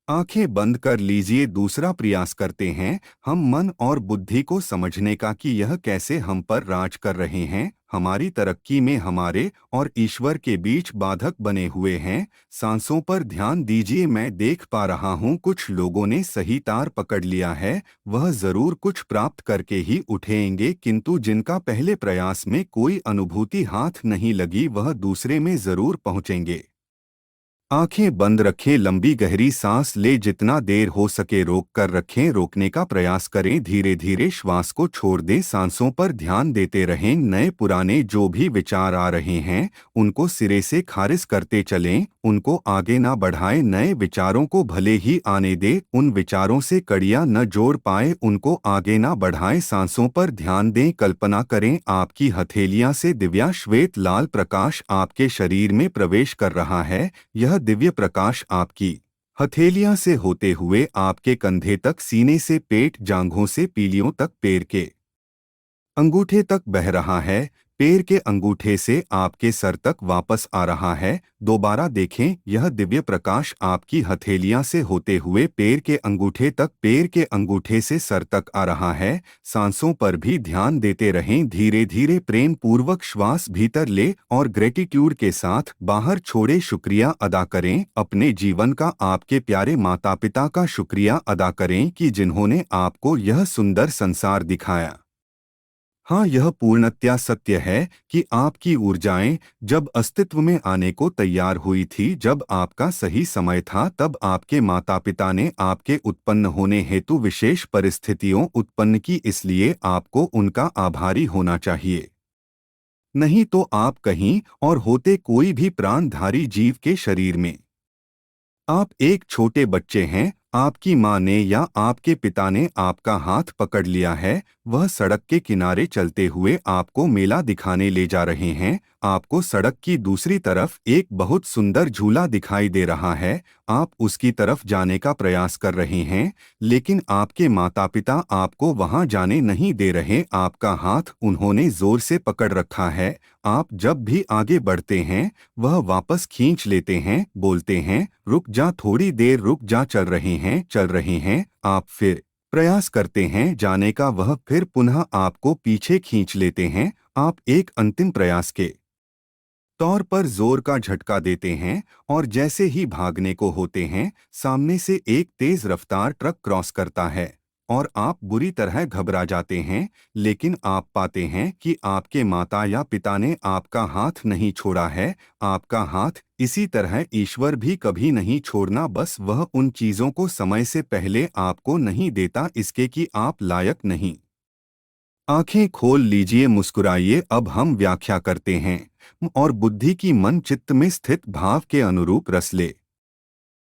आंखें बंद कर लीजिए। दूसरा प्रयास करते हैं हम मन और बुद्धि को समझने का कि यह कैसे हम पर राज कर रहे हैं, हमारी तरक्की में हमारे और ईश्वर के बीच बाधक बने हुए हैं। सांसों पर ध्यान दीजिए। मैं देख पा रहा हूँ कुछ लोगों ने सही तार पकड़ लिया है। वह जरूर कुछ प्राप्त करके ही उठेंगे, किंतु जिनका पहले प्रयास में कोई अनुभूति हाथ नहीं लगी वह दूसरे में जरूर पहुंचेंगे। आंखें बंद रखें, लंबी गहरी सांस ले, जितना देर हो सके रोक कर रखें। रोकने का प्रयास करें, धीरे धीरे श्वास को छोड़ दें। सांसों पर ध्यान देते रहें। नए पुराने जो भी विचार आ रहे हैं उनको सिरे से खारिज करते चलें, उनको आगे ना बढ़ाएं। नए विचारों को भले ही आने दे, उन विचारों से कड़ियां न जोड़ पाए उनको आगे ना बढ़ाएं। सांसों पर ध्यान दें। कल्पना करें आपकी हथेलियां से दिव्या श्वेत लाल प्रकाश आपके शरीर में प्रवेश कर रहा है। यह दिव्य प्रकाश आपकी हथेलियां से होते हुए आपके कंधे तक, सीने से पेट, जांघों से पीलियों तक, पैर के अंगूठे तक बह रहा है। पैर के अंगूठे से आपके सर तक वापस आ रहा है। दोबारा देखें, यह दिव्य प्रकाश आपकी हथेलियां से होते हुए पैर के अंगूठे तक, पैर के अंगूठे से सर तक आ रहा है। सांसों पर भी ध्यान देते रहें। धीरे धीरे प्रेम पूर्वक श्वास भीतर ले और ग्रेटिट्यूड के साथ बाहर छोड़े। शुक्रिया अदा करें अपने जीवन का, आपके प्यारे माता पिता का शुक्रिया अदा करें कि जिन्होंने आपको यह सुंदर संसार दिखाया। हाँ, यह पूर्णतया सत्य है कि आपकी ऊर्जाएं जब अस्तित्व में आने को तैयार हुई थी, जब आपका सही समय था, तब आपके माता पिता ने आपके उत्पन्न होने हेतु विशेष परिस्थितियों उत्पन्न की। इसलिए आपको उनका आभारी होना चाहिए। नहीं तो आप कहीं और होते, कोई भी प्राणधारी जीव के शरीर में। आप एक छोटे बच्चे हैं। आपकी माँ ने या आपके पिता ने आपका हाथ पकड़ लिया है। वह सड़क के किनारे चलते हुए आपको मेला दिखाने ले जा रहे हैं। आपको सड़क की दूसरी तरफ एक बहुत सुंदर झूला दिखाई दे रहा है। आप उसकी तरफ जाने का प्रयास कर रहे हैं, लेकिन आपके माता पिता आपको वहां जाने नहीं दे रहे। आपका हाथ उन्होंने जोर से पकड़ रखा है। आप जब भी आगे बढ़ते हैं वह वापस खींच लेते हैं, बोलते हैं रुक जा, थोड़ी देर रुक जा, चल रहे हैं। आप फिर प्रयास करते हैं जाने का, वह फिर पुनः आपको पीछे खींच लेते हैं। आप एक अंतिम प्रयास के तौर पर जोर का झटका देते हैं और जैसे ही भागने को होते हैं, सामने से एक तेज रफ्तार ट्रक क्रॉस करता है और आप बुरी तरह घबरा जाते हैं। लेकिन आप पाते हैं कि आपके माता या पिता ने आपका हाथ नहीं छोड़ा है। आपका हाथ इसी तरह ईश्वर भी कभी नहीं छोड़ना, बस वह उन चीजों को समय से पहले आपको नहीं देता इसके कि आप लायक नहीं। आंखें खोल लीजिए, मुस्कुराइए। अब हम व्याख्या करते हैं और बुद्धि की मन चित्त में स्थित भाव के अनुरूप रस ले।